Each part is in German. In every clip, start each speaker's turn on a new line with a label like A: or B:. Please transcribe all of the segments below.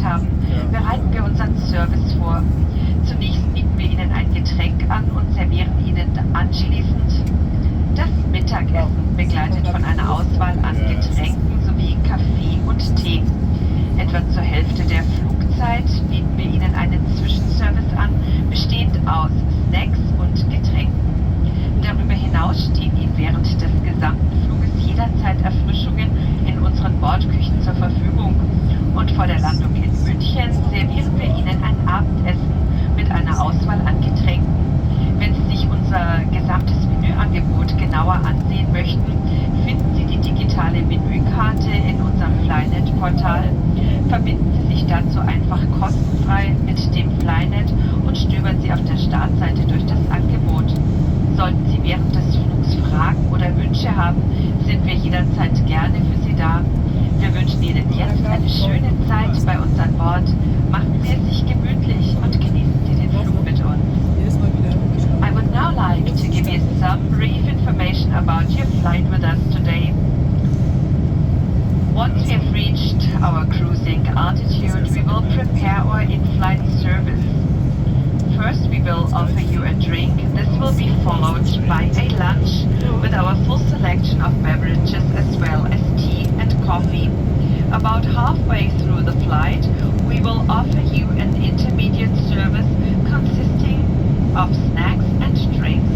A: haben, bereiten wir unseren Service vor. Zunächst bieten wir Ihnen ein Getränk an und servieren Ihnen anschließend das Mittagessen, begleitet von einer Auswahl an Getränken sowie Kaffee und Tee. Etwa zur Hälfte der Flugzeit bieten wir Ihnen einen Zwischenservice an, bestehend aus Snacks und Getränken. Darüber hinaus stehen Ihnen während des gesamten Fluges jederzeit Erfrischungen in unseren Bordküchen zur Verfügung. Und vor der Landung in München servieren wir Ihnen ein Abendessen mit einer Auswahl an Getränken. Wenn Sie sich unser gesamtes Menüangebot genauer ansehen möchten, finden Sie die digitale Menükarte in unserem Flynet-Portal. Verbinden Sie sich dazu einfach kostenfrei mit dem Flynet und stöbern Sie auf der Startseite durch das Angebot. Sollten Sie während des Flugs Fragen oder Wünsche haben, sind wir jederzeit gerne für Sie da. Wir wünschen Ihnen jetzt eine schöne Zeit bei uns an Bord. Machen Sie es sich gemütlich und genießen Sie den Flug mit uns. I would now like to give you some brief information about your flight with us today. Once we have reached our cruising altitude, we will prepare our in-flight service. First, we will offer you a drink. This will be followed by a lunch with our full selection of beverages as well as tea and coffee. About halfway through the flight, we will offer you an intermediate service consisting of snacks and drinks.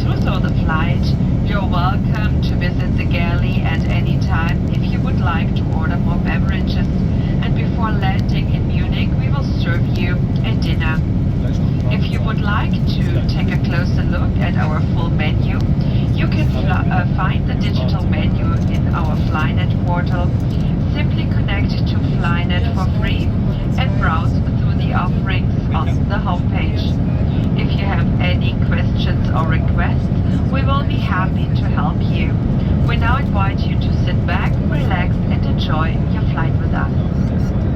A: Through the flight, you're welcome to visit the galley at any time if you would like to order more beverages, and before landing in Munich, we will serve you a dinner. If you would like to take a closer look at our full menu, you can find the digital menu in our Flynet portal. Simply connect to Flynet for free and browse through the offerings on the homepage. If you have any questions or requests, we will be happy to help you. We now invite you to sit back, relax and enjoy your flight with us.